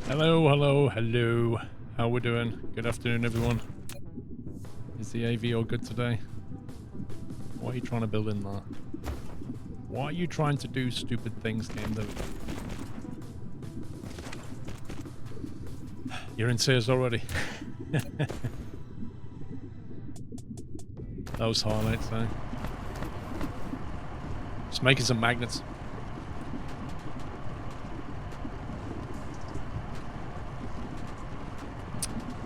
Hello, hello, hello. How we doing? Good afternoon, everyone. Is the AV all good today? What are you trying to build in there? Why are you trying to do stupid things, game though? You're in tears already. Those highlights, though. Just making some magnets.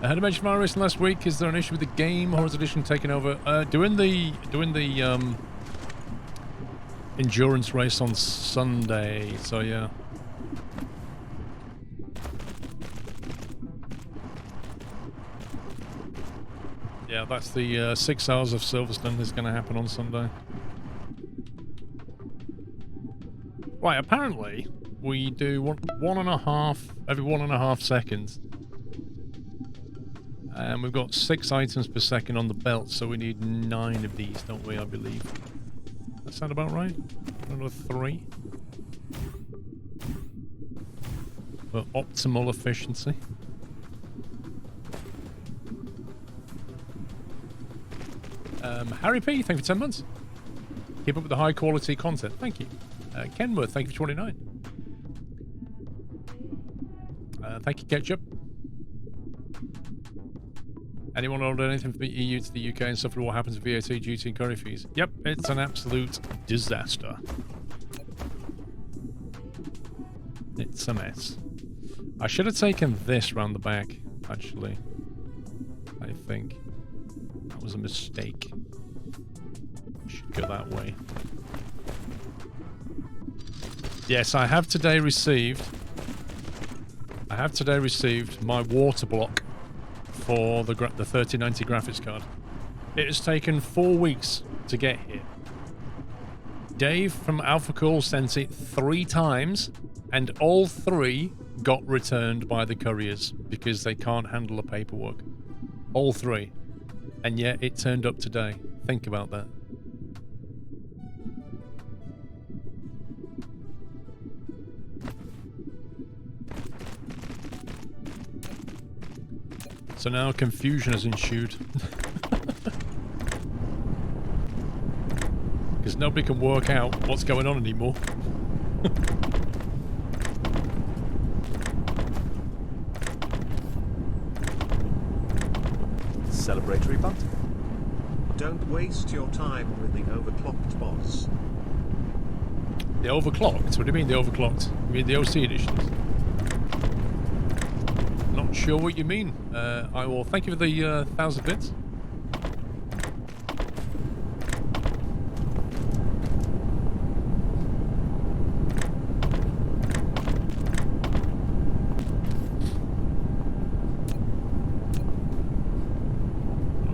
I had a mention virus last week. Is there an issue with the game? Horrors Edition taking over? Doing the endurance race on Sunday. So yeah. Yeah, that's the 6 hours of Silverstone is going to happen on Sunday. Right, apparently we do one and a half every 1.5 seconds. And we've got 6 items per second on the belt, so we need 9 of these, don't we, I believe. That sound about right? Another 3. For optimal efficiency. Harry P, thank you for 10 months. Keep up with the high quality content. Thank you. Kenworth, thank you for 29. Thank you, Ketchup. Anyone order anything from the EU to the UK and suffer what happens with VAT, duty, and curry fees? Yep, it's an absolute disaster. It's a mess. I should have taken this round the back, actually. I think. That was a mistake. Should go that way. Yes, I have today received my water block for the 3090 graphics card. It has taken 4 weeks to get here. Dave from Alpha Cool sent it 3 times, and all 3 got returned by the couriers because they can't handle the paperwork. All 3. And yet it turned up today. Think about that. So now confusion has ensued. Because nobody can work out what's going on anymore. Celebratory bunt. Don't waste your time with the overclocked boss. The overclocked? What do you mean the overclocked? You mean the OC editions? Not sure what you mean. I will thank you for the 1,000 bits.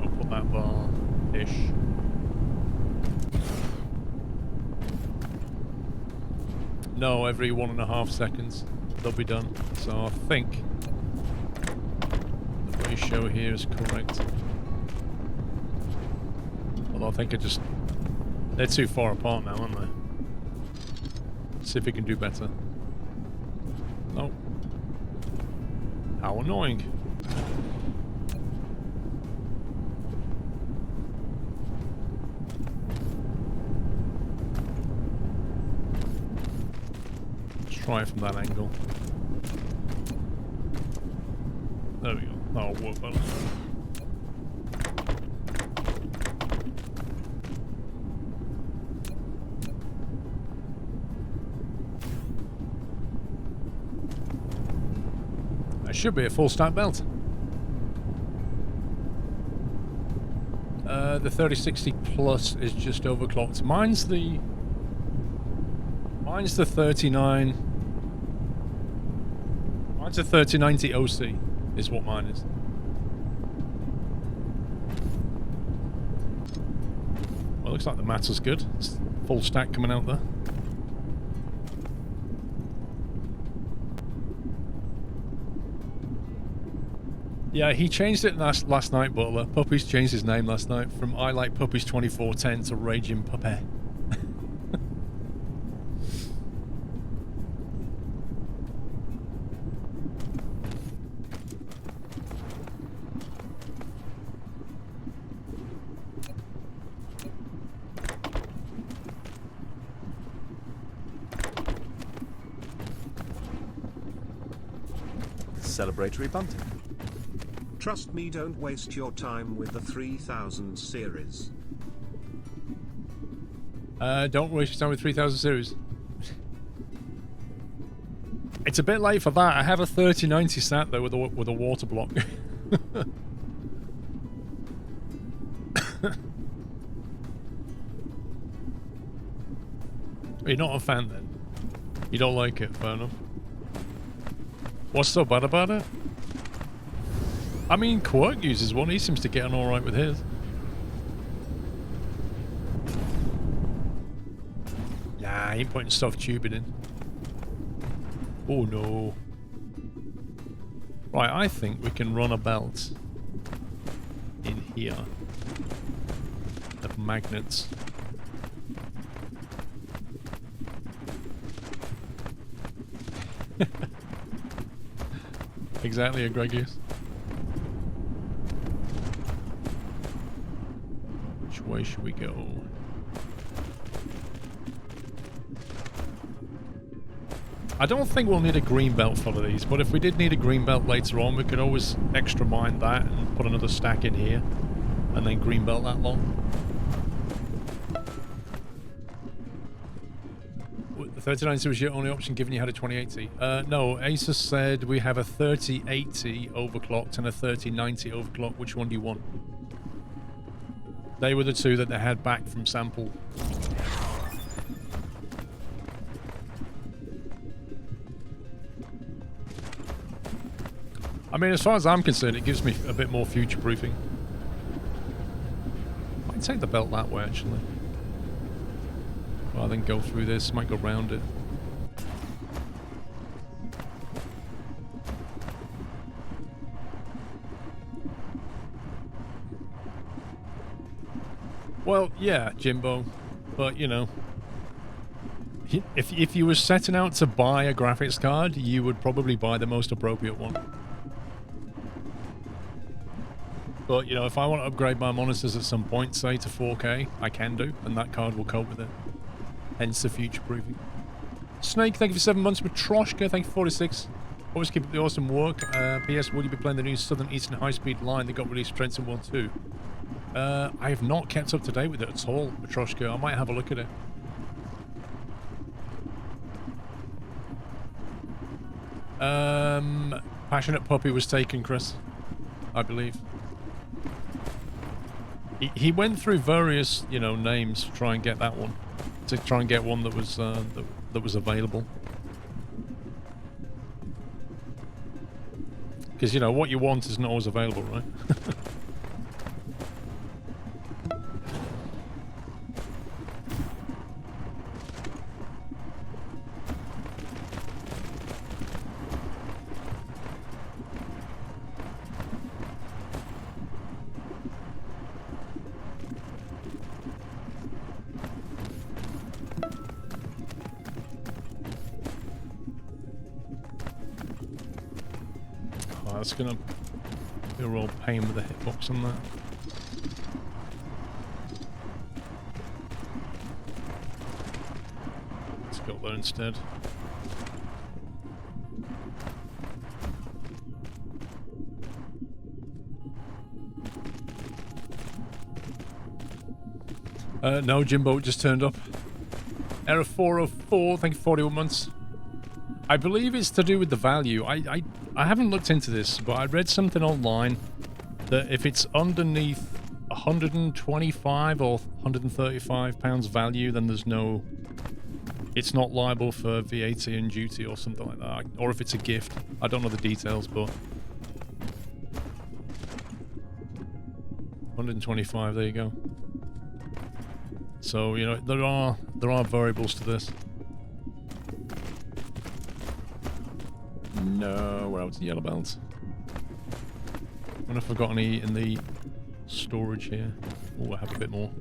I'll put that bar-ish. No, every 1.5 seconds they'll be done. So I think show here is correct. Although I think they're too far apart now, aren't they? See if we can do better. No. How annoying. Let's try it from that angle. There we go. That'll work better. That should be a full stack belt. The 3060 Plus is just overclocked. Mine's the 39. Mine's a 3090 OC. Is what mine is. Well, looks like the matter's good. It's full stack coming out there. Yeah, he changed it last night, Butler. Puppies changed his name last night from I Like Puppies 2410 to Raging Puppy. celebratory bunting. Trust me, don't waste your time with the 3000 series. Don't waste your time with 3000 series. It's a bit late for that. I have a 3090 sat though with a water block. You're not a fan then? You don't like it, fair enough. What's so bad about it? I mean, Quirk uses one. He seems to get on alright with his. Nah, I ain't putting soft tubing in. Oh no. Right, I think we can run a belt in here of magnets. Exactly, Egregious. Which way should we go? I don't think we'll need a green belt for these, but if we did need a green belt later on, we could always extra mine that and put another stack in here, and then green belt that lot. The 3090 was your only option given you had a 2080. No, Asus said we have a 3080 overclocked and a 3090 overclocked. Which one do you want? They were the two that they had back from sample. I mean, as far as I'm concerned, it gives me a bit more future-proofing. Might take the belt that way, actually. Rather than go through this, might go round it. Well, yeah, Jimbo, but you know, if you were setting out to buy a graphics card, you would probably buy the most appropriate one. But you know, if I want to upgrade my monitors at some point, say to 4K, I can do, and that card will cope with it. Hence the future-proofing. Snake, thank you for 7 months. Matroshka, thank you for 46. Always keep up the awesome work. P.S. Will you be playing the new Southern Eastern High-Speed line that got released Trenton 1-2? I have not kept up to date with it at all, Matroshka. I might have a look at it. Passionate Puppy was taken, Chris. I believe. He went through various, you know, names to try and get that one. To try and get one that was that was available. Because, you know, what you want isn't always available, right? That's gonna be a real pain with the hitbox on that. Let's go there instead. No, Jimbo just turned up. Error 404, thank you for 41 months. I believe it's to do with the value. I haven't looked into this, but I read something online that if it's underneath 125 or 135 pounds value, then there's no... It's not liable for VAT and duty or something like that. Or if it's a gift. I don't know the details, but... 125, there you go. So, you know, there are variables to this. No, we're out to yellow belts. I wonder if I've got any in the storage here. Oh, I have a bit more.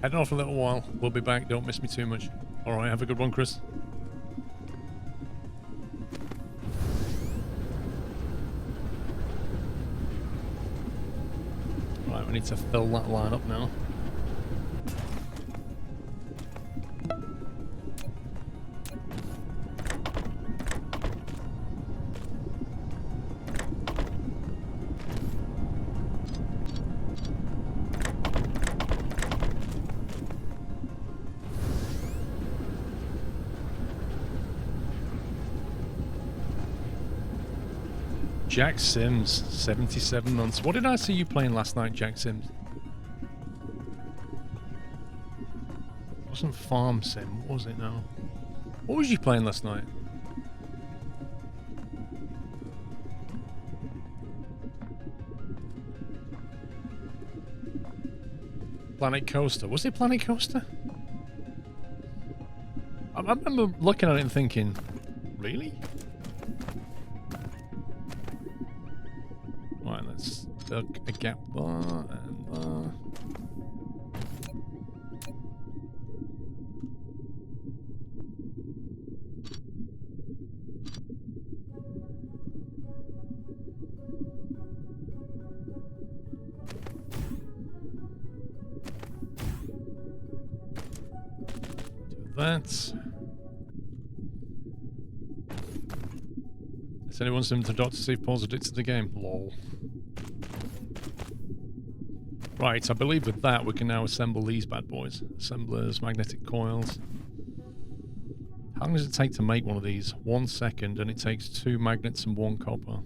Heading off a little while. We'll be back. Don't miss me too much. Alright, have a good one, Chris. Right, we need to fill that line up now. Jack Sims, 77 months. What did I see you playing last night, Jack Sims? It wasn't Farm Sim, what was it now? What was you playing last night? Planet Coaster. Was it Planet Coaster? I remember looking at it and thinking, really? Right, let's dug a gap there and there. Do that. Has anyone sent to Dr. Steve Paul's addicted to the game? Lol. Right, I believe with that we can now assemble these bad boys. Assemblers, magnetic coils. How long does it take to make one of these? 1 second, and it takes 2 magnets and 1 copper.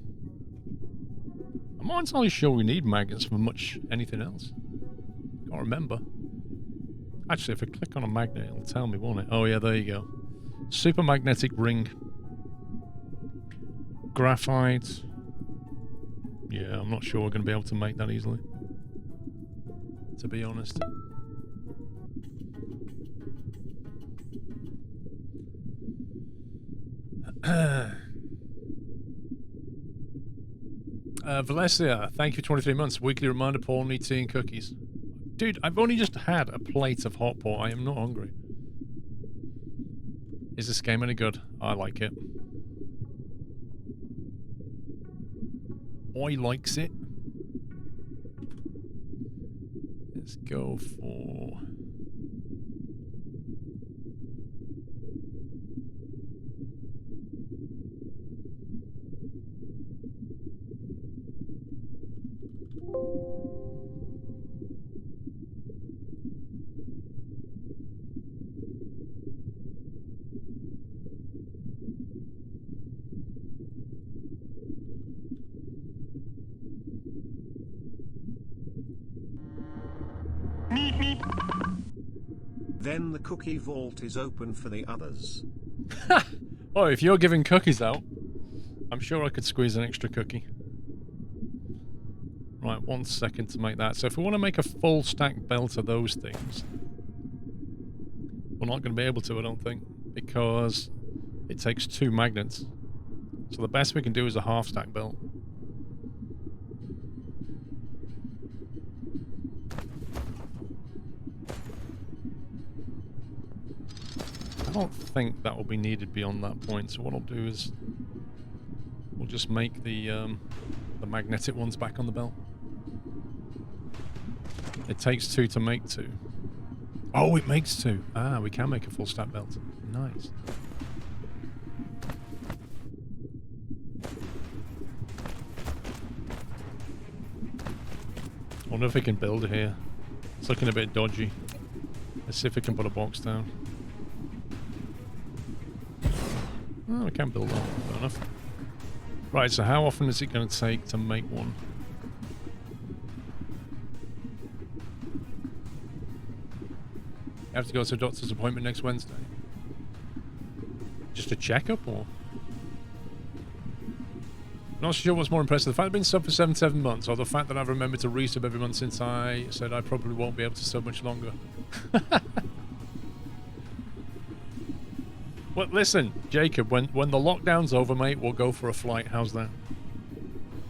I'm not entirely sure we need magnets for much anything else. Can't remember. Actually, if I click on a magnet, it'll tell me, won't it? Oh yeah, there you go. Super magnetic ring. Graphite. Yeah, I'm not sure we're going to be able to make that easily, to be honest. Valencia, thank you for 23 months. Weekly reminder, Paul needs tea and cookies. Dude, I've only just had a plate of hot pot. I am not hungry. Is this game any good? I like it. I likes it. Let's go for... Then the cookie vault is open for the others. Oh, if you're giving cookies out, I'm sure I could squeeze an extra cookie. Right, 1 second to make that. So if we want to make a full stack belt of those things, we're not going to be able to, I don't think, because it takes 2 magnets. So the best we can do is a half stack belt. I don't think that will be needed beyond that point, so what I'll do is we'll just make the magnetic ones back on the belt. It takes 2 to make 2. Oh, it makes 2. Ah, we can make a full stack belt. Nice. I wonder if we can build it here. It's looking a bit dodgy. Let's see if we can put a box down. Oh, we can build that. Fair enough. Right, so how often is it going to take to make one? You have to go to a doctor's appointment next Wednesday. Just a checkup, or? Not sure what's more impressive, the fact I've been sub for 7 months, or the fact that I've remembered to resub every month since I said I probably won't be able to sub much longer. Well, listen, Jacob, when the lockdown's over, mate, we'll go for a flight. How's that?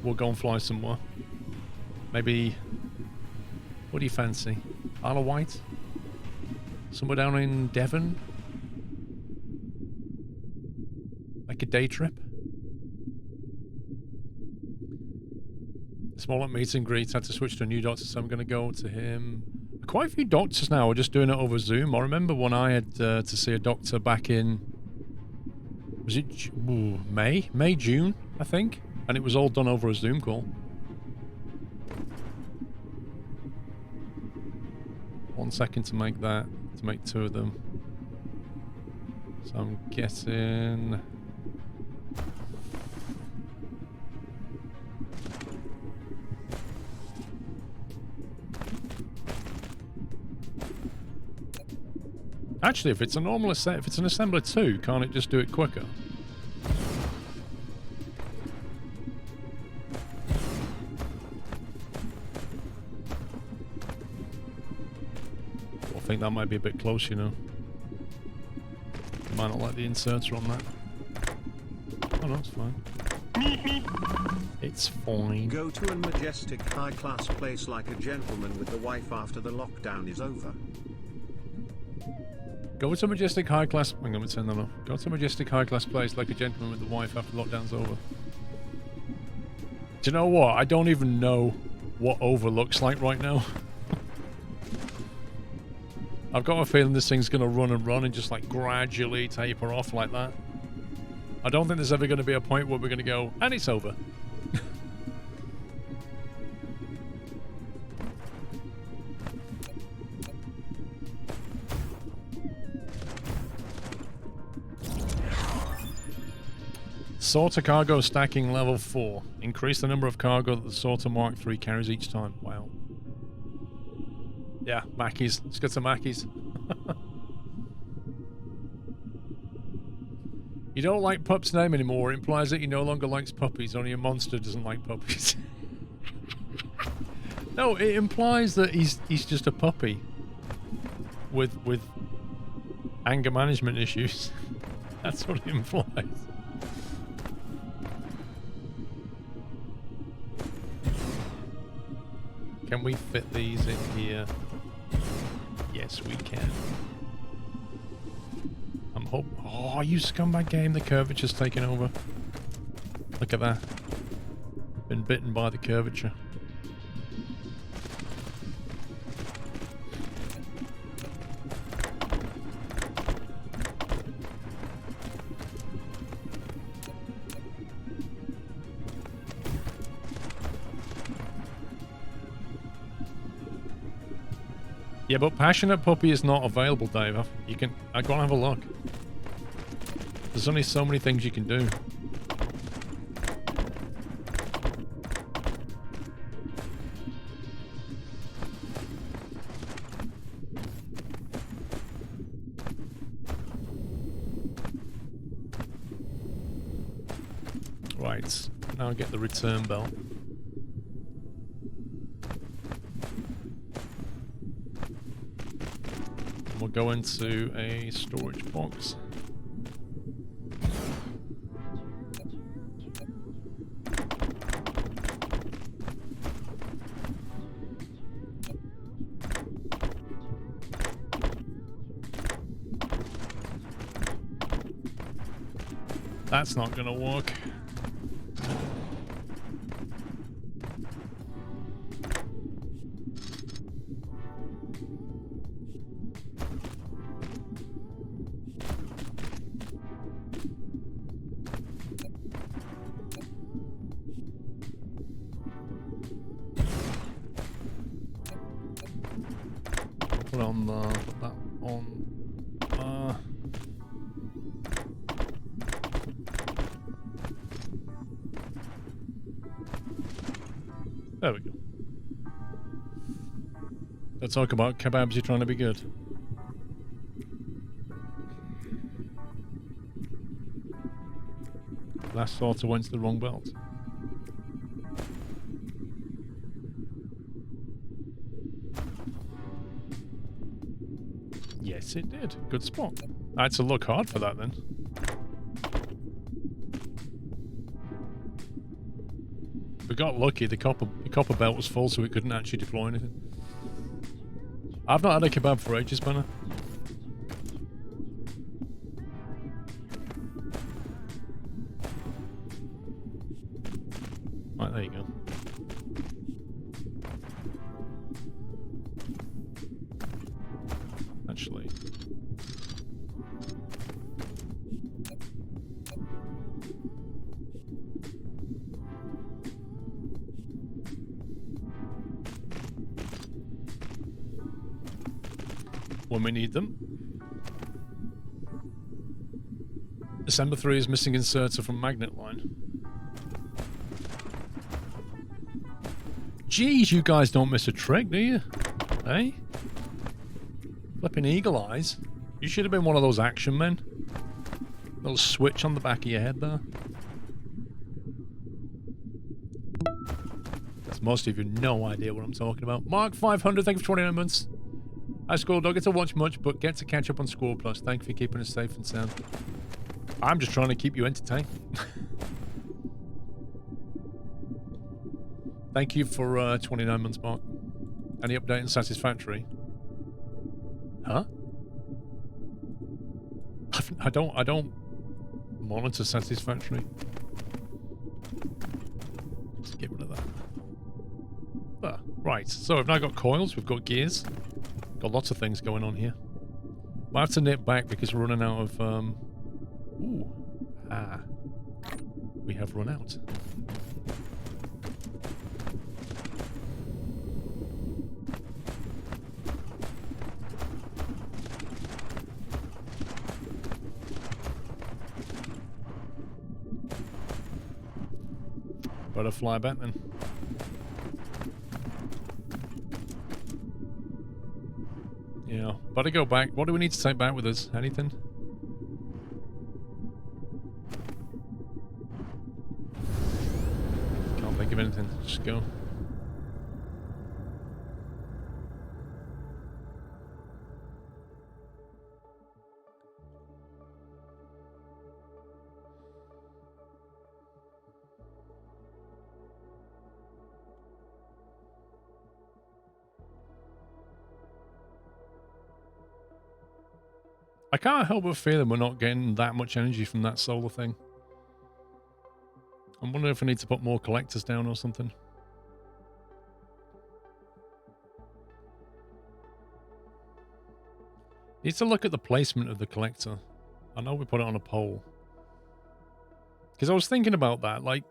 We'll go and fly somewhere. Maybe... What do you fancy? Isle of Wight? Somewhere down in Devon. Like a day trip. Smaller meet and greets. Had to switch to a new doctor, so I'm going to go to him. Quite a few doctors now are just doing it over Zoom. I remember when I had to see a doctor back in... Was it May? May, June, I think? And it was all done over a Zoom call. 1 second to make that, to make 2 of them. So I'm guessing... Actually, if it's a normal if it's an assembler 2, can't it just do it quicker? I think that might be a bit close, you know. Might not like the inserter on that. Oh no, it's fine. It's fine. Go to a majestic high-class place like a gentleman with the wife after the lockdown is over. Go to a majestic high-class... I'm going to turn that off. Go to a majestic high-class place like a gentleman with the wife after lockdown's over. Do you know what? I don't even know what over looks like right now. I've got a feeling this thing's going to run and run and just like gradually taper off like that. I don't think there's ever going to be a point where we're going to go, and it's over. Sorter cargo stacking level 4. Increase the number of cargo that the Sorter Mark III carries each time. Wow. Yeah, Mackies. Let's get some Mackies. You don't like Pup's name anymore. It implies that he no longer likes puppies. Only a monster doesn't like puppies. No, it implies that he's just a puppy with anger management issues. That's what it implies. Can we fit these in here? Yes, we can. I'm hoping... Oh, you scumbag game. The curvature's taken over. Look at that. Been bitten by the curvature. Yeah, but Passionate Puppy is not available, Dave. I go and have a look. There's only so many things you can do. Right, now I get the return bell. We'll go into a storage box. That's not gonna work. Put that on. There we go. Let's talk about kebabs. You're trying to be good. Last sorter went to the wrong belt. Yes, it did. Good spot. I had to look hard for that then. We got lucky. The copper belt was full, so we couldn't actually deploy anything. I've not had a kebab for ages, Banner. when we need them. December 3 is missing inserter from magnet line. Geez, you guys don't miss a trick, do you? Hey? Flipping eagle eyes. You should have been one of those action men. Little switch on the back of your head there. Because most of you have no idea what I'm talking about. Mark 500, thank you for 29 months. Hi, Squirrel. Don't get to watch much, but get to catch up on SquirrelPlus. Thank you for keeping us safe and sound. I'm just trying to keep you entertained. Thank you for 29 months, Mark. Any update on Satisfactory? Huh? I don't monitor Satisfactory. Let's get rid of that. Ah, right, so we've now got coils, we've got gears. Got lots of things going on here. Might have to nip back because we're running out of... Ooh. Ah. We have run out. Better fly back then. Yeah, better go back. What do we need to take back with us? Anything? Can't think of anything. Just go. I can't help but feel that we're not getting that much energy from that solar thing. I'm wondering if I need to put more collectors down or something. Need to look at the placement of the collector. I know we put it on a pole. Because I was thinking about that, like,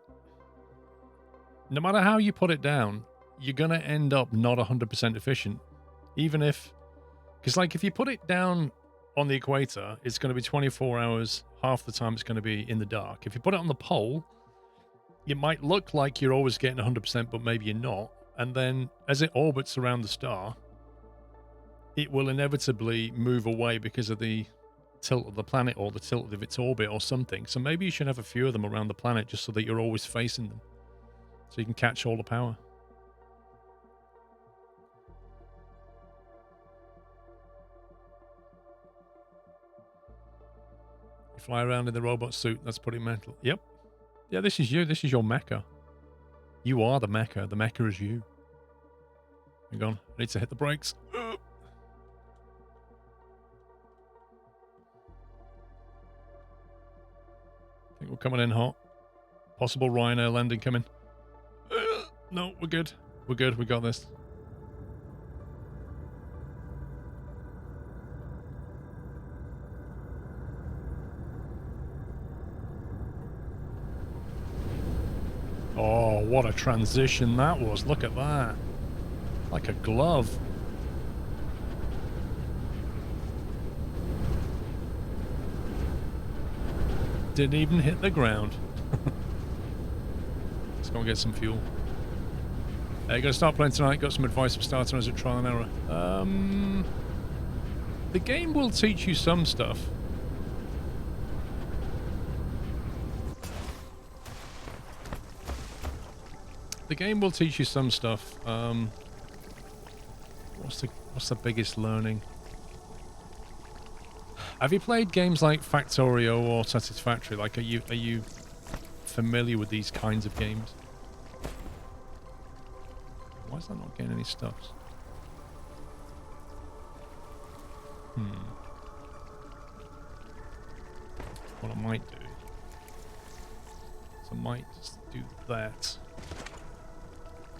no matter how you put it down, you're going to end up not 100% efficient. Even if... Because, like, if you put it down on the equator, it's going to be 24 hours. Half the time it's going to be in the dark. If you put it on the pole, it might look like you're always getting 100%, but maybe you're not. And then as it orbits around the star, it will inevitably move away because of the tilt of the planet or the tilt of its orbit or something. So maybe you should have a few of them around the planet just so that you're always facing them. So you can catch all the power. You fly around in the robot suit. That's pretty mental. Yep. Yeah, this is you. This is your mecha. You are the mecha. The mecha is you. Hang on. I need to hit the brakes. I think we're coming in hot. Possible Ryanair landing coming. No, we're good. We're good. We got this. Oh, what a transition that was. Look at that. Like a glove. Didn't even hit the ground. Let's go and get some fuel. You're going to start playing tonight. Got some advice for starting as a trial and error. The game will teach you some stuff. The game will teach you some stuff. What's the biggest learning? Have you played games like Factorio or Satisfactory? Like, are you familiar with these kinds of games? Why is that not getting any stuffs? What I might do is I might just do that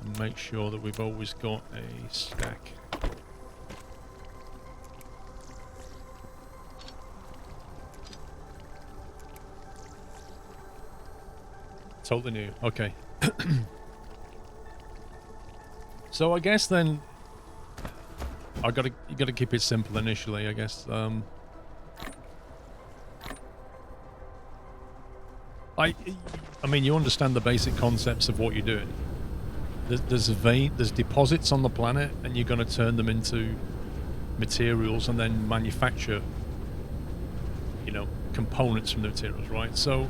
and make sure that we've always got a stack. Totally new. Okay. So I guess then You gotta keep it simple initially, I guess. I mean, you understand the basic concepts of what you're doing. There's deposits on the planet, and you're going to turn them into materials and then manufacture, you know, components from the materials, right? So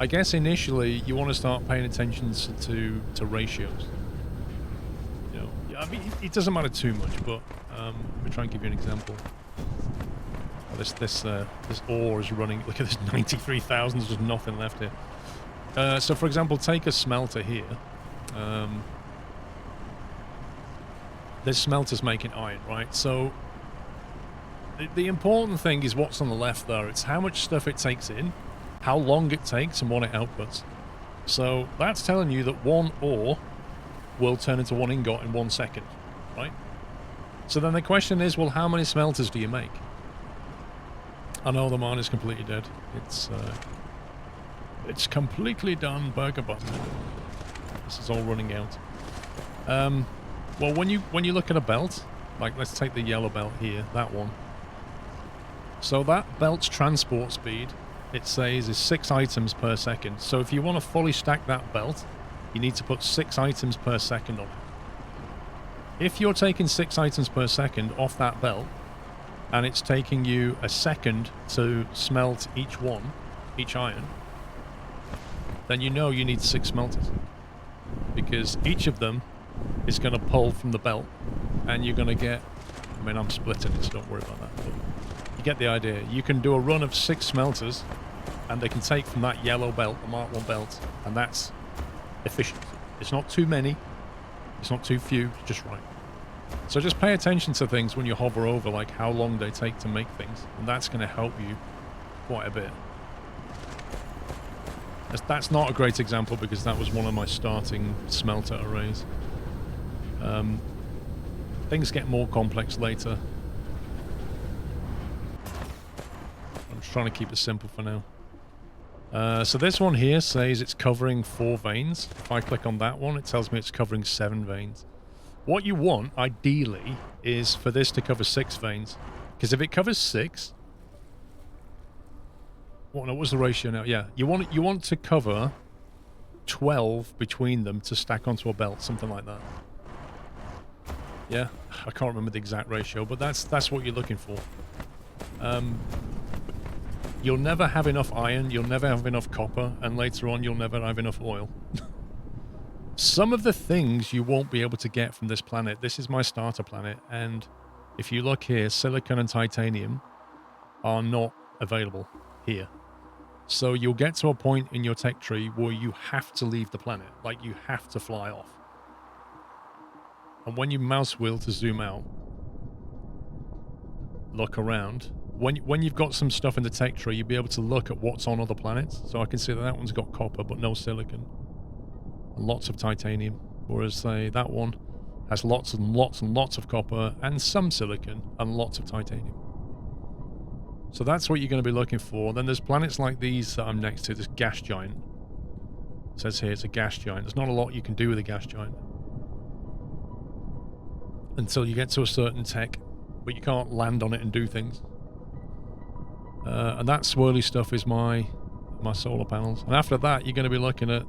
I guess initially you want to start paying attention to ratios. You know, I mean, it doesn't matter too much, but let me try and give you an example. This ore is running. Look at this, 93,000. There's just nothing left here. So, for example, take a smelter here. This smelter's making iron, right? So, the important thing is what's on the left there. It's how much stuff it takes in, how long it takes, and what it outputs. So, that's telling you that one ore will turn into one ingot in 1 second, right? So then the question is, well, how many smelters do you make? I know the mine is completely dead. It's completely done, burger button. This is all running out. Well, when you look at a belt, like let's take the yellow belt here, that one. So that belt's transport speed, it says, is 6 items per second. So if you want to fully stack that belt, you need to put 6 items per second on it. If you're taking 6 items per second off that belt, and it's taking you a second to smelt each iron, then you know you need 6 smelters. Because each of them is going to pull from the belt, and you're going to get... I mean, I'm splitting it, so don't worry about that. But you get the idea. You can do a run of 6 smelters, and they can take from that yellow belt, the Mark 1 belt, and that's efficient. It's not too many, it's not too few, it's just right. So just pay attention to things when you hover over, like how long they take to make things, and that's going to help you quite a bit. That's not a great example because that was one of my starting smelter arrays. Things get more complex later. I'm just trying to keep it simple for now. So this one here says it's covering 4 veins. If I click on that one, it tells me it's covering 7 veins. What you want, ideally, is for this to cover 6 veins. Because if it covers 6... What was the ratio now? Yeah, you want to cover 12 between them to stack onto a belt, something like that. Yeah, I can't remember the exact ratio, but that's what you're looking for. You'll never have enough iron, you'll never have enough copper, and later on you'll never have enough oil. Some of the things you won't be able to get from this planet. This is my starter planet, and if you look here, silicon and titanium are not available here. So you'll get to a point in your tech tree where you have to leave the planet, like you have to fly off. And when you mouse wheel to zoom out, look around. When you've got some stuff in the tech tree, you'll be able to look at what's on other planets. So I can see that that one's got copper, but no silicon. And lots of titanium. Whereas, say, that one has lots and lots and lots of copper and some silicon and lots of titanium. So that's what you're going to be looking for. Then there's planets like these that I'm next to, this gas giant. It says here it's a gas giant. There's not a lot you can do with a gas giant until you get to a certain tech, but you can't land on it and do things. And that swirly stuff is my solar panels. And after that, you're going to be looking at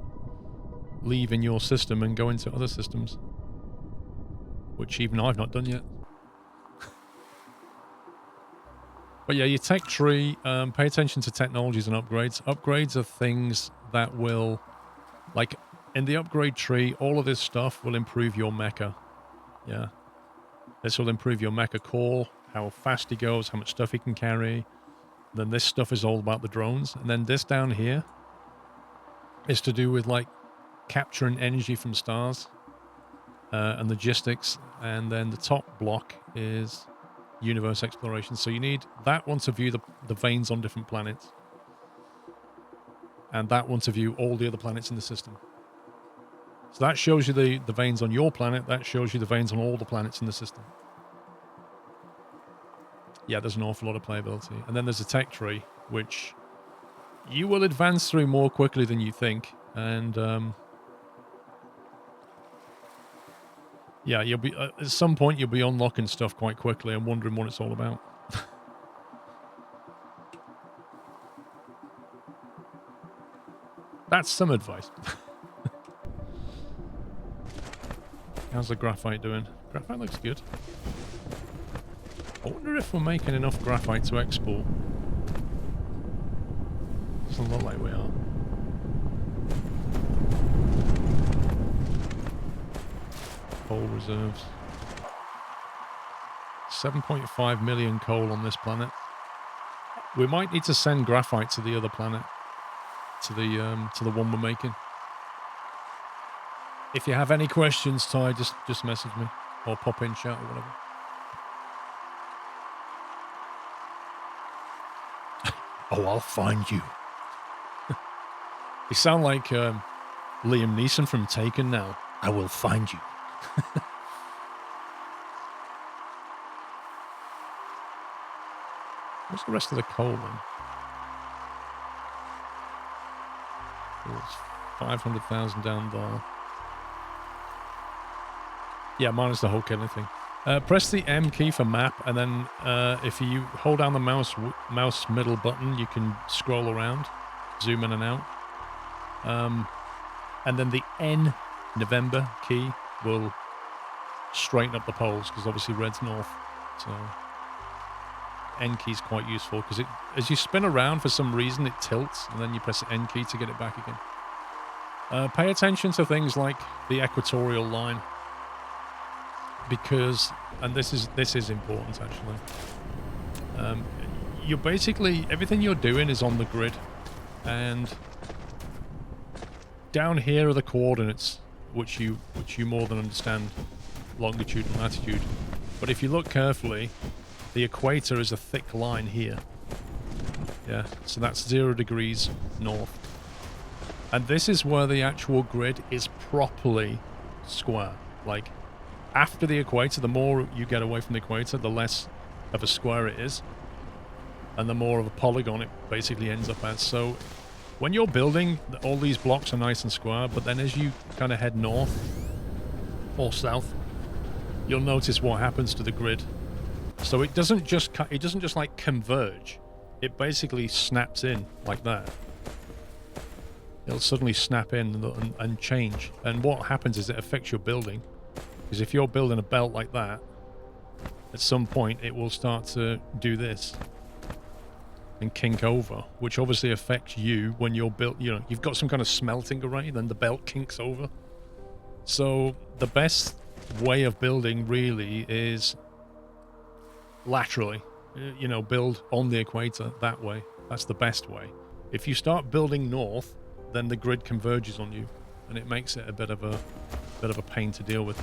leaving your system and going to other systems, which even I've not done yet. But yeah, your tech tree, pay attention to technologies and upgrades. Upgrades are things that will, like in the upgrade tree, all of this stuff will improve your mecha. Yeah. This will improve your mecha core, how fast he goes, how much stuff he can carry. Then this stuff is all about the drones. And then this down here is to do with like capturing energy from stars and logistics. And then the top block is universe exploration. So you need that one to view the veins on different planets, and that one to view all the other planets in the system. So that shows you the veins on your planet, that shows you the veins on all the planets in the system. Yeah, there's an awful lot of playability. And then there's a tech tree, which you will advance through more quickly than you think, and Yeah, you'll be at some point you'll be unlocking stuff quite quickly and wondering what it's all about. That's some advice. How's the graphite doing? Graphite looks good. I wonder if we're making enough graphite to export. Doesn't look like we are. Coal reserves. 7.5 million coal on this planet. We might need to send graphite to the other planet. To the one we're making. If you have any questions, Ty, just message me or pop in chat or whatever. Oh, I'll find you. You sound like Liam Neeson from Taken now. I will find you. What's the rest of the coal then? There's 500,000 down there. Yeah, minus the whole killing thing. Press the M key for map, and then if you hold down the mouse middle button, you can scroll around, zoom in and out. And then the N November key will straighten up the poles, because obviously red's north. So N key's quite useful, because as you spin around, for some reason it tilts, and then you press the N key to get it back again. Pay attention to things like the equatorial line, because, and this is important actually, you're basically, everything you're doing is on the grid, and down here are the coordinates which you more than understand, longitude and latitude. But if you look carefully, the equator is a thick line here. Yeah, so that's 0 degrees north. And this is where the actual grid is properly square. Like, after the equator, the more you get away from the equator, the less of a square it is. And the more of a polygon it basically ends up as. So when you're building, all these blocks are nice and square, but then as you kind of head north or south, you'll notice what happens to the grid. So it doesn't just like converge. It basically snaps in like that. It'll suddenly snap in and change. And what happens is it affects your building. Because if you're building a belt like that, at some point it will start to do this and kink over, which obviously affects you when you're built. You know, you've got some kind of smelting array, then the belt kinks over. So the best way of building really is laterally. You know, build on the equator that way. That's the best way. If you start building north, then the grid converges on you, and it makes it a bit of a pain to deal with.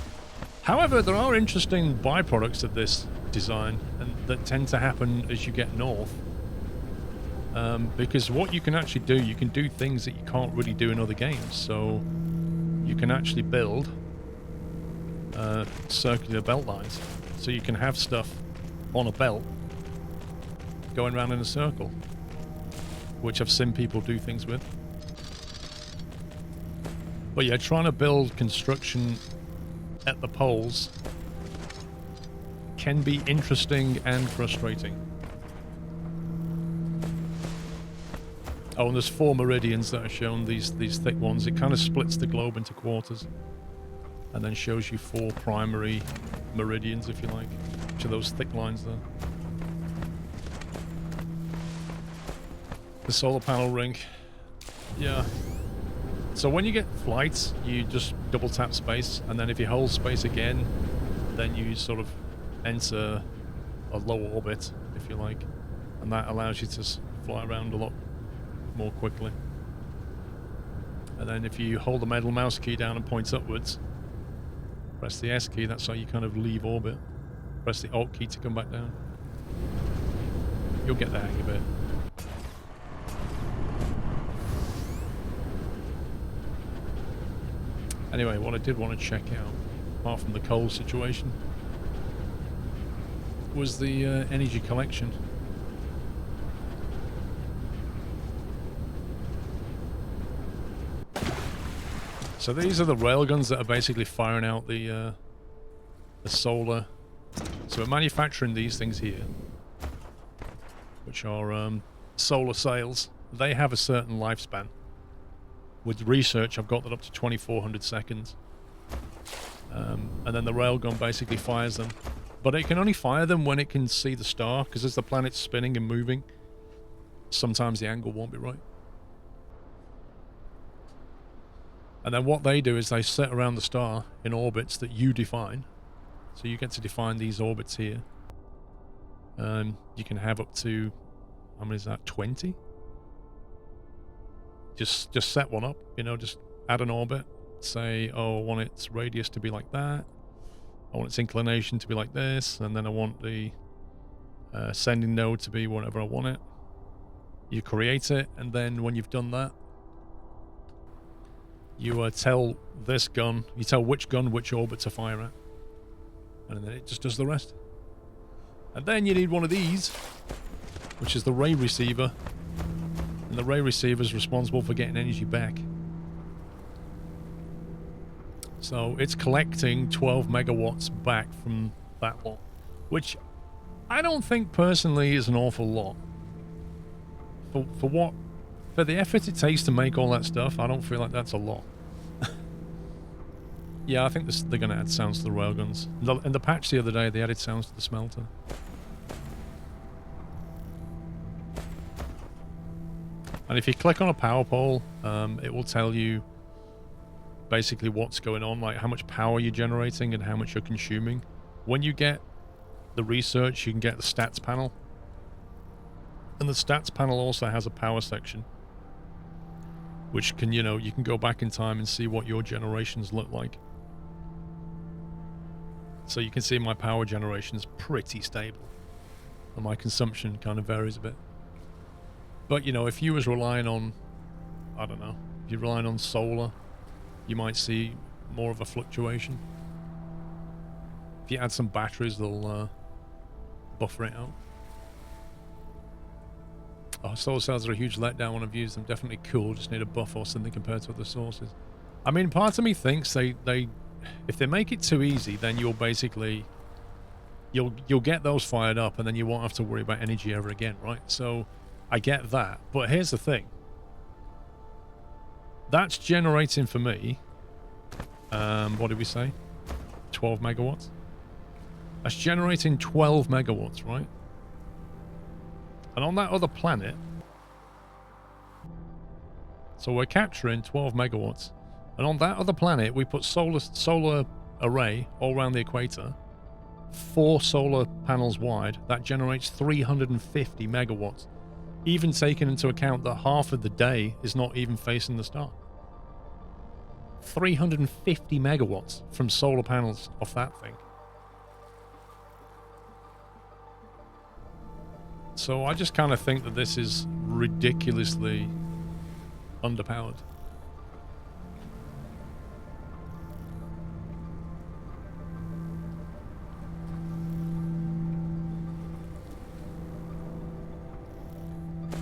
However, there are interesting byproducts of this design, and that tend to happen as you get north. Because what you can actually do, you can do things that you can't really do in other games. So you can actually build circular belt lines. So you can have stuff on a belt going around in a circle, which I've seen people do things with. But yeah, trying to build construction at the poles can be interesting and frustrating. Oh, and there's 4 meridians that are shown, these thick ones. It kind of splits the globe into quarters and then shows you 4 primary meridians, if you like, which are those thick lines there. The solar panel ring. Yeah. So when you get flights, you just double tap space, and then if you hold space again, then you sort of enter a low orbit, if you like, and that allows you to fly around a lot more quickly. And then if you hold the middle mouse key down and point upwards, press the S key, that's how you kind of leave orbit. Press the Alt key to come back down. You'll get the hang of it. Anyway, what I did want to check out, apart from the coal situation, was the energy collection. So these are the railguns that are basically firing out the the solar. So we're manufacturing these things here, which are solar sails. They have a certain lifespan. With research, I've got that up to 2400 seconds. And then the railgun basically fires them. But it can only fire them when it can see the star, because as the planet's spinning and moving, sometimes the angle won't be right. And then what they do is they set around the star in orbits that you define. So you get to define these orbits here. You can have up to, how many is that, 20? Just set one up, you know, just add an orbit. Say, oh, I want its radius to be like that. I want its inclination to be like this. And then I want the sending node to be whatever I want it. You create it, and then when you've done that, you tell this gun, you tell which gun which orbit to fire at. And then it just does the rest. And then you need one of these, which is the ray receiver. And the ray receiver is responsible for getting energy back. So it's collecting 12 megawatts back from that lot, which I don't think personally is an awful lot. For the effort it takes to make all that stuff, I don't feel like that's a lot. Yeah, I think they're going to add sounds to the railguns. In the patch the other day, they added sounds to the smelter. And if you click on a power pole, it will tell you basically what's going on, like how much power you're generating and how much you're consuming. When you get the research, you can get the stats panel. And the stats panel also has a power section, which can, you know, you can go back in time and see what your generations look like. So you can see my power generation is pretty stable. And my consumption kind of varies a bit. But, you know, if you was relying on, I don't know, if you're relying on solar, you might see more of a fluctuation. If you add some batteries, they'll buffer it out. Oh, solar cells are a huge letdown when I've used them. Definitely cool, just need a buff or something compared to other sources. I mean, part of me thinks they if they make it too easy, then you'll basically you'll get those fired up and then you won't have to worry about energy ever again, right? So I get that, but here's the thing. That's generating for me, what did we say? 12 megawatts? That's generating 12 megawatts, right? And on that other planet, so we're capturing 12 megawatts. And on that other planet, we put solar array all around the equator, 4 solar panels wide. That generates 350 megawatts. Even taking into account that half of the day is not even facing the star. 350 megawatts from solar panels off that thing. So I just kind of think that this is ridiculously underpowered.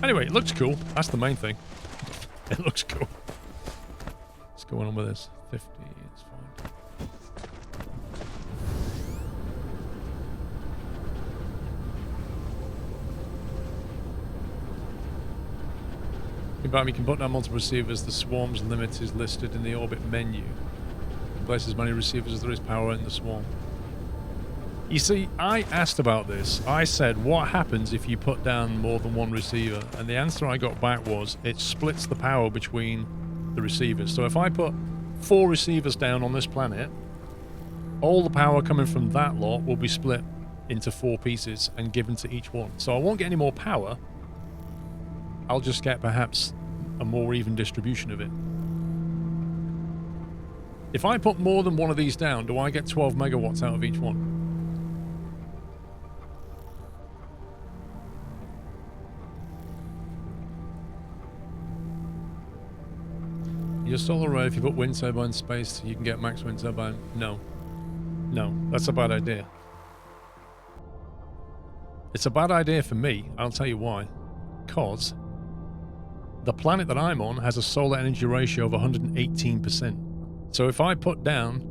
Anyway, it looks cool. That's the main thing. It looks cool. What's going on with this? 50, it's fine. You can put down multiple receivers. The swarm's limit is listed in the orbit menu. You can place as many receivers as there is power in the swarm. You see, I asked about this. I said, what happens if you put down more than one receiver? And the answer I got back was, it splits the power between the receivers. So if I put 4 receivers down on this planet, all the power coming from that lot will be split into 4 pieces and given to each one. So I won't get any more power. I'll just get perhaps a more even distribution of it. If I put more than one of these down, do I get 12 megawatts out of each one? Your solar array, if you put wind turbine space, you can get max wind turbine. No. No, that's a bad idea. It's a bad idea for me. I'll tell you why. Because the planet that I'm on has a solar energy ratio of 118%. So if I put down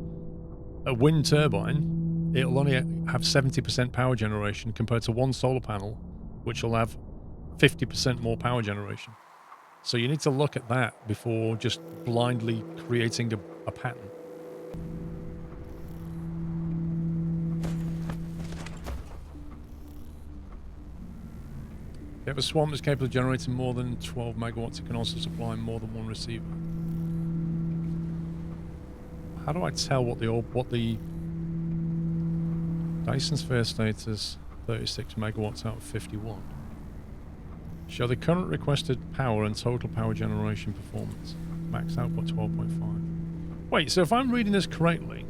a wind turbine it'll only have 70% power generation compared to one solar panel, which will have 50% more power generation. So you need to look at that before just blindly creating a pattern. If you have a swarm that's capable of generating more than 12 megawatts, it can also supply more than one receiver. How do I tell what the Dyson sphere status 36 megawatts out of 51? Show the current requested power and total power generation performance. Max output 12.5. Wait, so if I'm reading this correctly,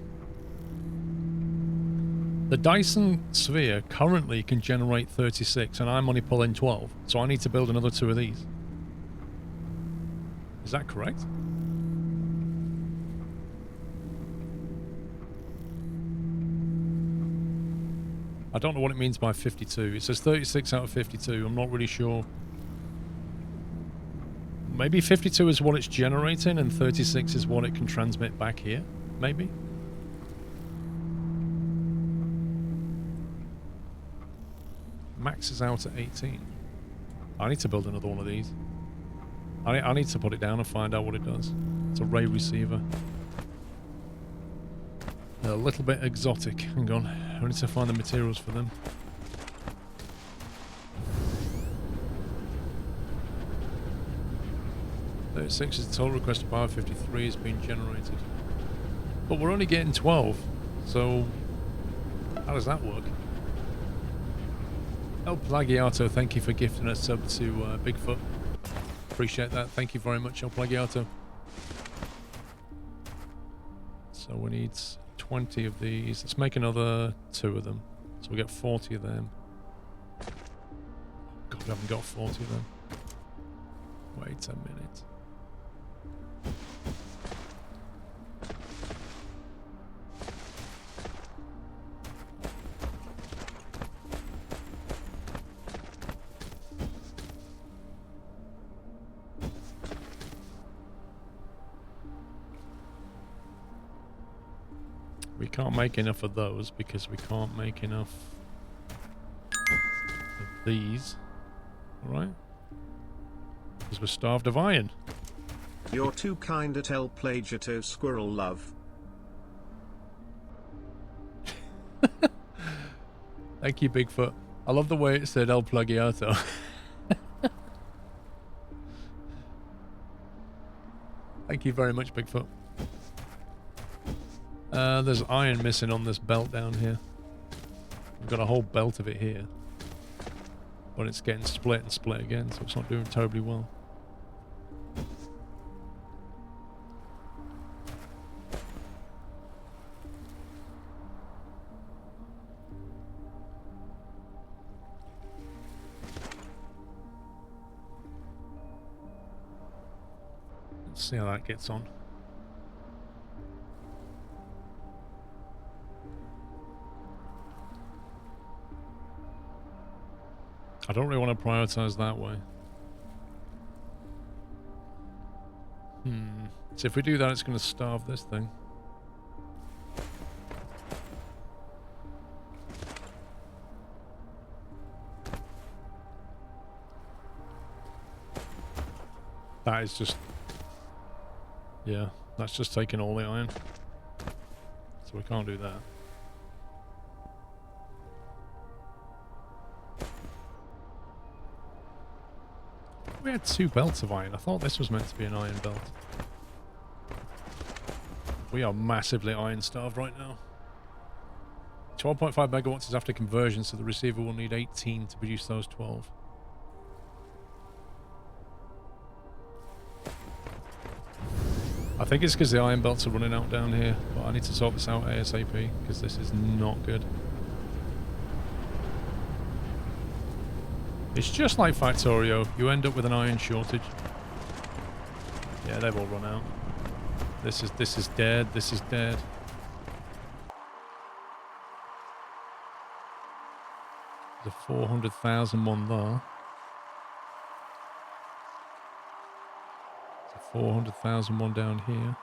the Dyson sphere currently can generate 36 and I'm only pulling 12, so I need to build another 2 of these. Is that correct? I don't know what it means by 52. It says 36 out of 52. I'm not really sure. Maybe 52 is what it's generating and 36 is what it can transmit back here, maybe? Max is out at 18. I need to build another one of these. I need to put it down and find out what it does. It's a ray receiver. They're a little bit exotic. Hang on. I need to find the materials for them. Six is the total requested power, 53 is being generated. But we're only getting 12, so how does that work? El Plagiato, thank you for gifting a sub to Bigfoot. Appreciate that. Thank you very much, El Plagiato. So we need 20 of these. Let's make another 2 of them. So we get 40 of them. God, we haven't got 40 of them. Wait a minute. We can't make enough of those because we can't make enough of these. Alright? Because we're starved of iron. You're too kind at El Plagiato, Squirrel Love. Thank you, Bigfoot. I love the way it said El Plagiato. Thank you very much, Bigfoot. There's iron missing on this belt down here. We've got a whole belt of it here. But it's getting split and split again, so it's not doing terribly well. Let's see how that gets on. I don't really want to prioritize that way. So if we do that, it's going to starve this thing. That is just... yeah, that's just taking all the iron. So we can't do that. We had 2 belts of iron. I thought this was meant to be an iron belt. We are massively iron starved right now. 12.5 megawatts is after conversion, so the receiver will need 18 to produce those 12. I think it's because the iron belts are running out down here, but I need to sort this out ASAP because this is not good. It's just like Factorio, you end up with an iron shortage. Yeah, they've all run out. This is dead, this is dead. There's a 400,000 one there. There's a 400,000 one down here.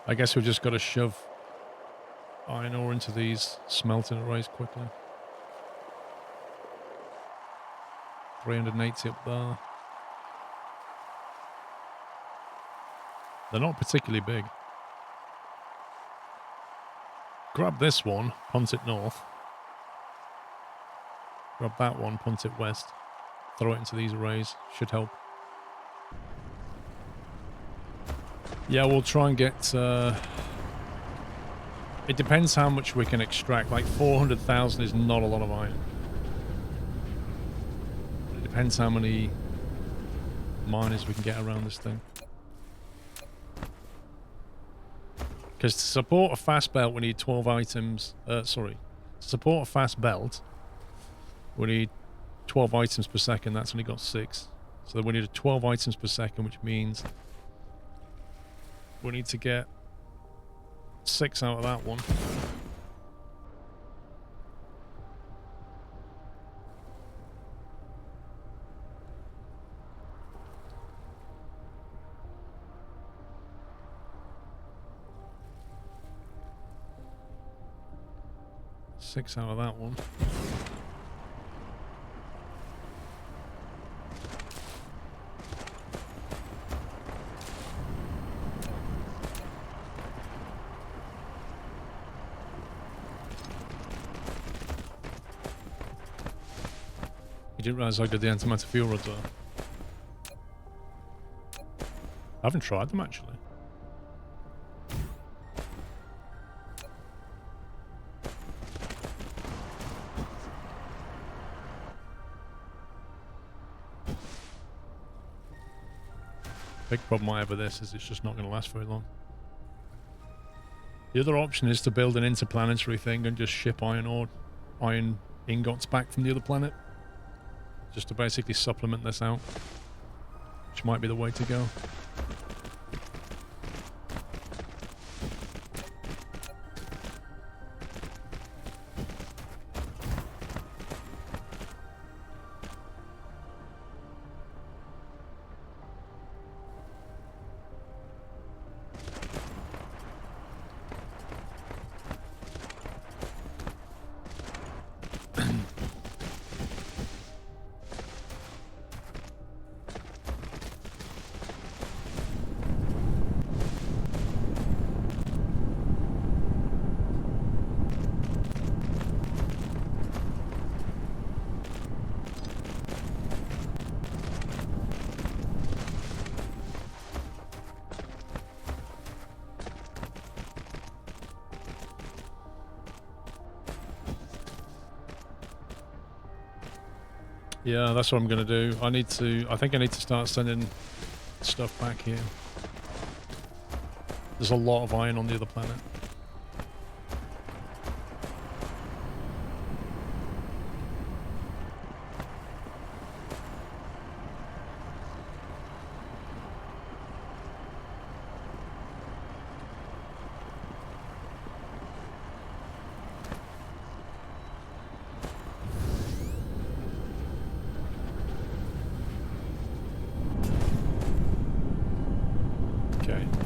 I guess we've just got to shove iron ore into these smelting arrays quickly. 380 up there. They're not particularly big. Grab this one, punt it north. Grab that one, punt it west. Throw it into these arrays. Should help. Yeah, we'll try and get... it depends how much we can extract. Like 400,000 is not a lot of iron. It depends how many miners we can get around this thing. Because to support a fast belt, we need 12 items. Sorry. To support a fast belt, we need 12 items per second. That's only got 6. So we need 12 items per second, which means we need to get 6 out of that one. Six out of that one. You didn't realise how good the antimatter fuel rods are. I haven't tried them actually. Big problem I have with this is it's just not going to last very long. The other option is to build an interplanetary thing and just ship iron ingots back from the other planet. Just to basically supplement this out. Which might be the way to go. Yeah, that's what I'm going to do. I think I need to start sending stuff back here. There's a lot of iron on the other planet.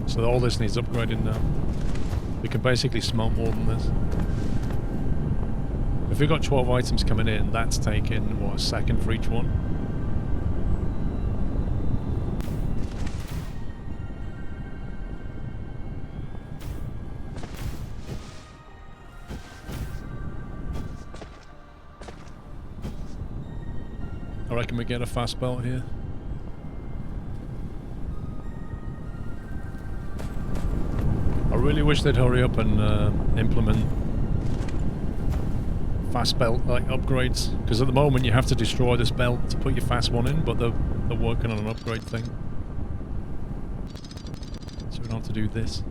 So all this needs upgrading now. We can basically smelt more than this. If we've got 12 items coming in, that's taking, what, a second for each one? I reckon we get a fast belt here. I really wish they'd hurry up and implement fast belt like upgrades, because at the moment you have to destroy this belt to put your fast one in, but they're working on an upgrade thing, so we don't have to do this.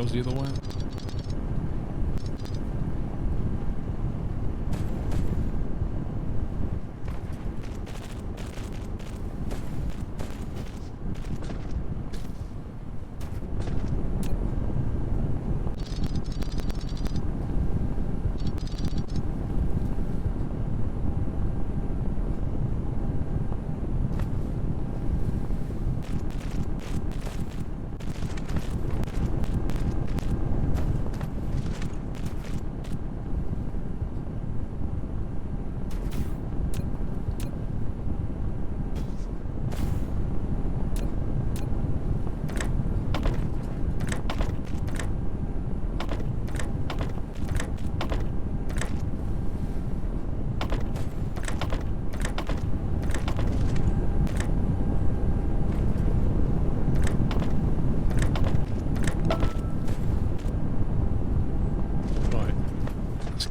goes the other way.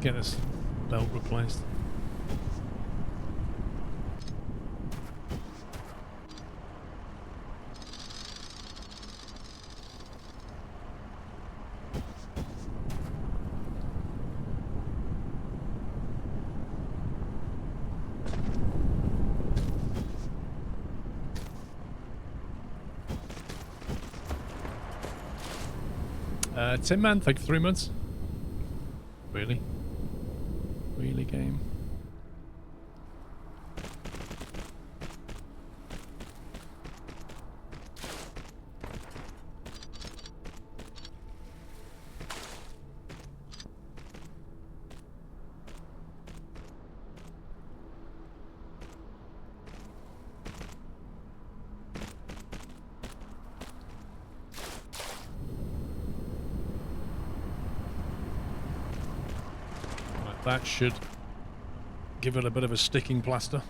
Get this belt replaced. Tin Man, thank you 3 months. Really? Really, game? That should give it a bit of a sticking plaster.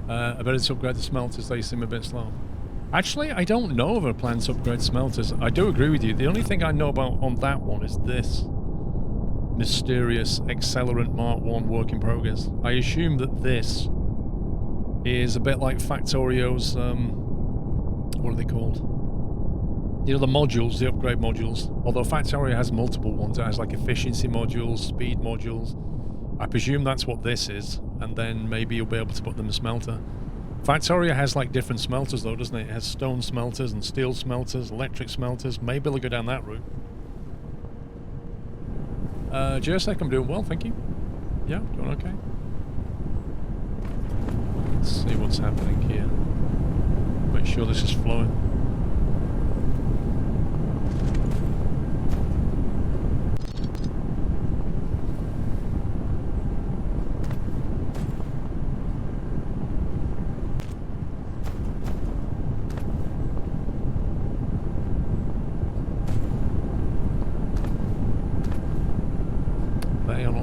I bet it's upgrade the smelters, they seem a bit slow. Actually, I don't know of a plan to upgrade smelters. I do agree with you. The only thing I know about on that one is this mysterious accelerant Mark 1 work in progress. I assume that this is a bit like Factorio's, what are they called? You know, the modules, the upgrade modules. Although Factorio has multiple ones. It has like efficiency modules, speed modules. I presume that's what this is. And then maybe you'll be able to put them in a smelter. Factorio has like different smelters though, doesn't it? It has stone smelters and steel smelters, electric smelters. Maybe they'll go down that route. Geosec, I'm doing well, thank you. Yeah, doing okay. Let's see what's happening here. Make sure this is flowing.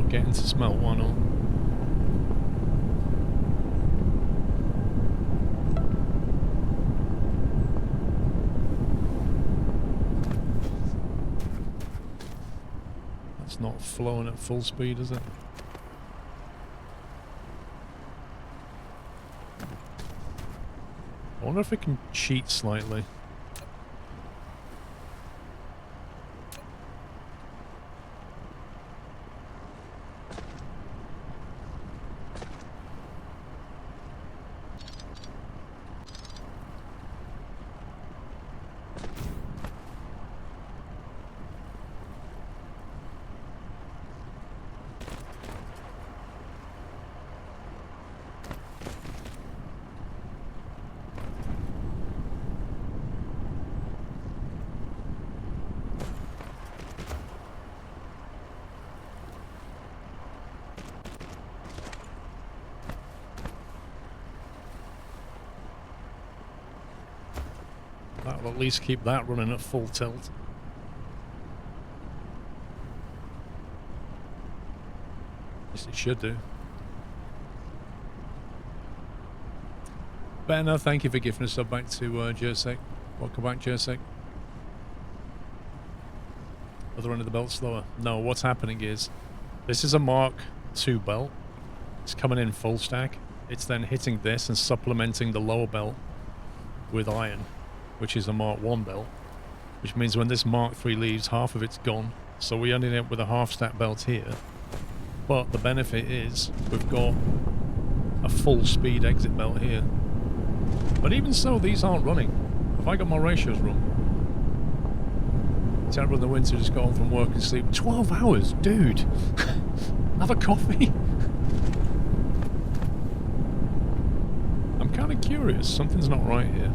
Getting to smelt one or that's not flowing at full speed, is it? I wonder if it can cheat slightly. That'll at least keep that running at full tilt. Yes, it should do. But no, thank you for giving us sub back to Jersek. Welcome back, Jersek. Other end of the belt slower. No, what's happening is this is a Mark II belt. It's coming in full stack. It's then hitting this and supplementing the lower belt with iron, which is a Mark 1 belt. which means when this Mark III leaves, half of it's gone. So we ended up with a half stack belt here. But the benefit is we've got a full speed exit belt here. But even so, these aren't running. Have I got my ratios wrong? Terrible in the winter, just got home from work and sleep. 12 hours? Dude! Have a coffee? I'm kind of curious. Something's not right here.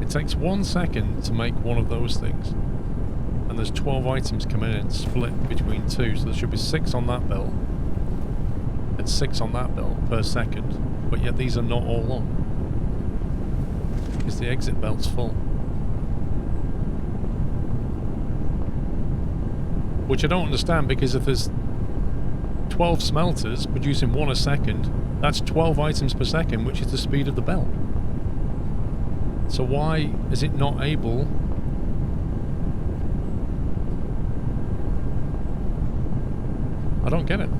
It takes 1 second to make one of those things. And there's 12 items coming in, split between two. So there should be 6 on that belt. And 6 on that belt per second. But yet these are not all on. Because the exit belt's full. Which I don't understand, because if there's 12 smelters producing 1 a second, that's 12 items per second, which is the speed of the belt. So why is it not able... I don't get it.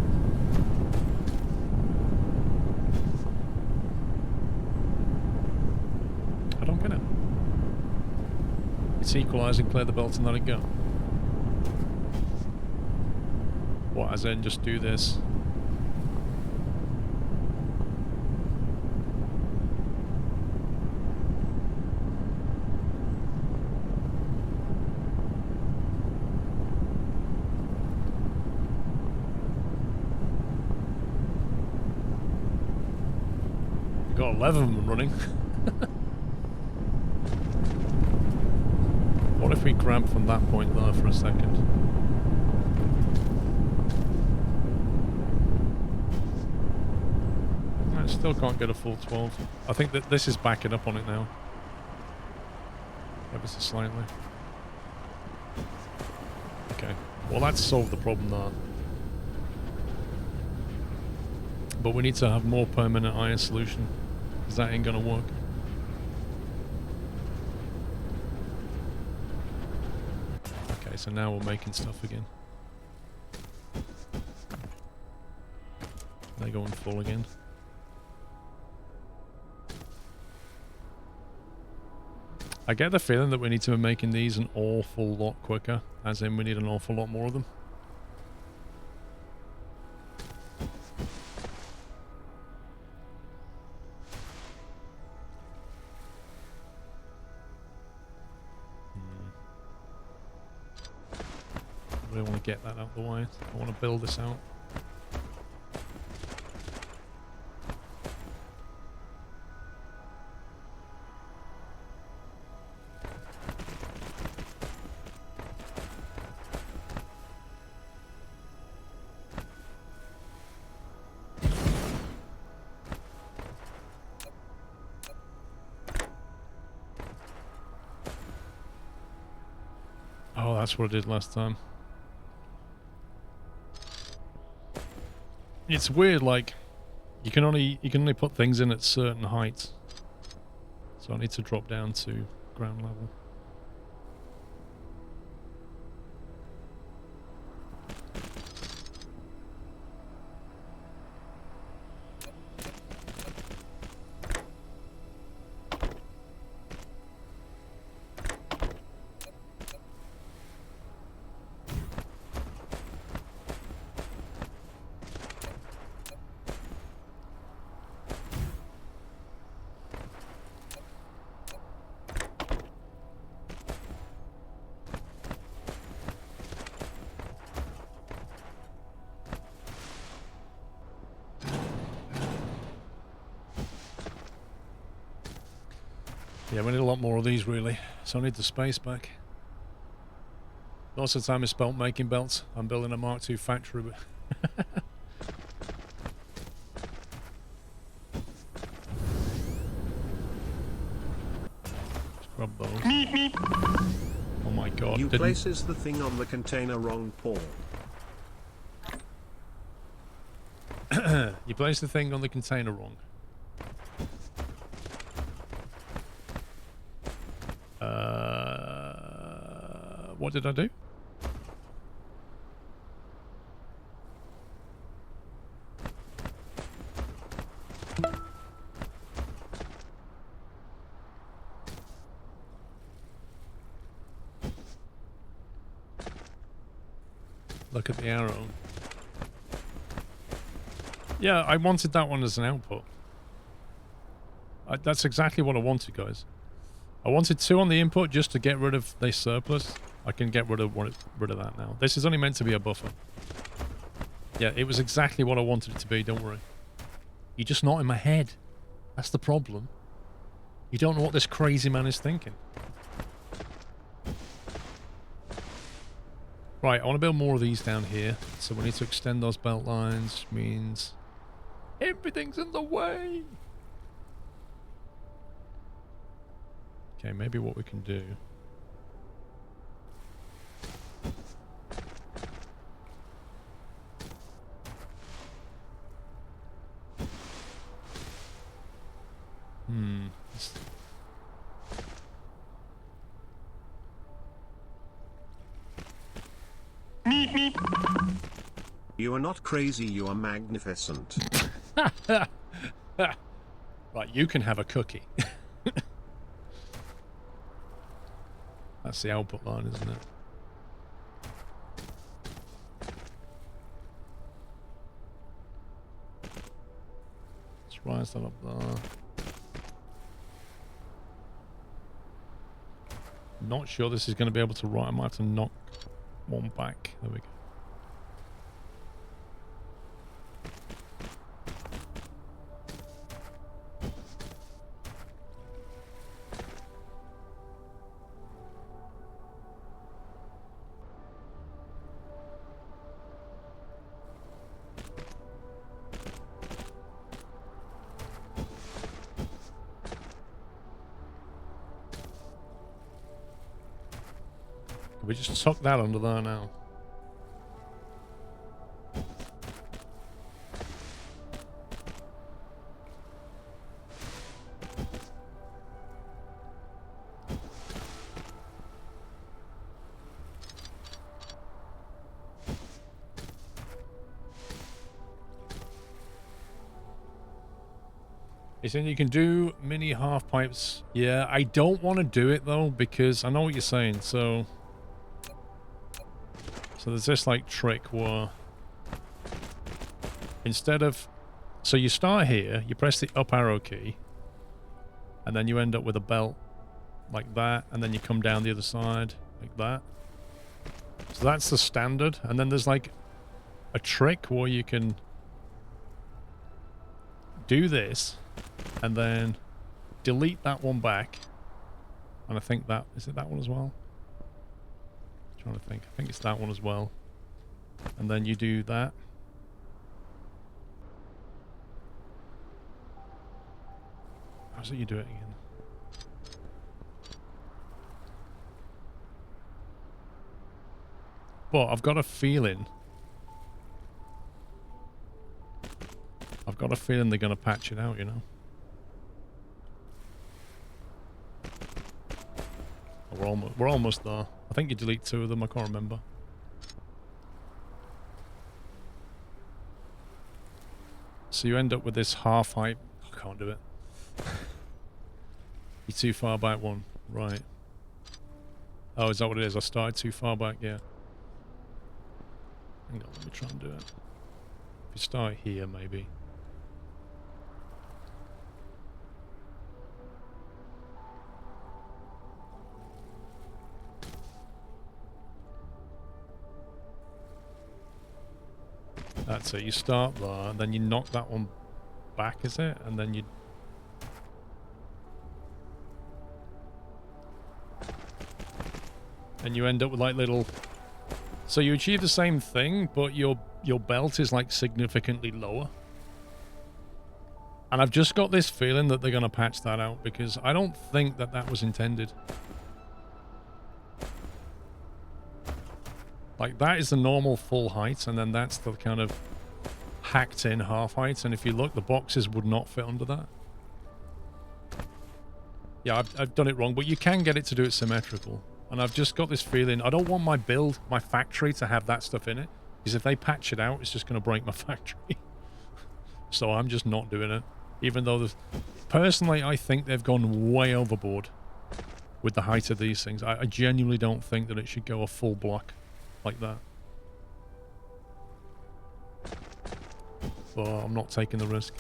I don't get it. It's equalising, clear the belt and let it go. What, as in just do this? Got 11 of them running. What if we grab from that point there for a second? I still can't get a full 12. I think that this is backing up on it now. Ever so slightly. Okay. Well, that's solved the problem there. But we need to have more permanent iron solution, because that ain't gonna work. Okay, so now we're making stuff again. They're going full again. I get the feeling that we need to be making these an awful lot quicker, as in we need an awful lot more of them. I really want to get that out of the way. I want to build this out. Oh, that's what I did last time. It's weird, like you can only put things in at certain heights. So I need to drop down to ground level. Yeah, we need a lot more of these, really. So I need the space back. Lots of time is spent making belts. I'm building a Mark II factory, but... Scrub those. Oh my god. You places the thing on the container wrong, Paul. You placed the thing on the container wrong. What did I do? Look at the arrow. Yeah, I wanted that one as an output. That's exactly what I wanted, guys. I wanted 2 on the input just to get rid of this surplus. I can get rid of that now. This is only meant to be a buffer. Yeah, it was exactly what I wanted it to be, don't worry. You're just not in my head. That's the problem. You don't know what this crazy man is thinking. Right, I want to build more of these down here. So we need to extend those belt lines, which means everything's in the way. Okay, maybe what we can do. You are not crazy, you are magnificent. Right, you can have a cookie. That's the output line, isn't it? Let's rise that up there. Not sure this is going to be able to write. I might have to knock one back. There we go. We just tuck that under there now. He said you can do mini half pipes. Yeah, I don't want to do it though, because I know what you're saying. So there's this like trick where instead of, so you start here, you press the up arrow key, and then you end up with a belt like that, and then you come down the other side like that. So that's the standard, and then there's like a trick where you can do this and then delete that one back, and I think that, is it that one as well? Trying to think. I think it's that one as well. And then you do that. How's it you do it again? But I've got a feeling. I've got a feeling they're going to patch it out, you know? We're almost there. I think you delete 2 of them, I can't remember. So you end up with this half height. I can't do it. You're too far back one. Right. Oh, is that what it is? I started too far back, yeah. Hang on, let me try and do it. If you start here, maybe. That's it. You start there, and then you knock that one back, is it? And then you... and you end up with like little... So you achieve the same thing, but your belt is like significantly lower. And I've just got this feeling that they're going to patch that out, because I don't think that that was intended. Like, that is the normal full height, and then that's the kind of hacked in half height, and if you look, the boxes would not fit under that. Yeah, I've done it wrong, but you can get it to do it symmetrical. And I've just got this feeling, I don't want my build, my factory, to have that stuff in it, because if they patch it out, it's just going to break my factory. So I'm just not doing it. Even though, personally, I think they've gone way overboard with the height of these things. I genuinely don't think that it should go a full block like that. but I'm not taking the risk.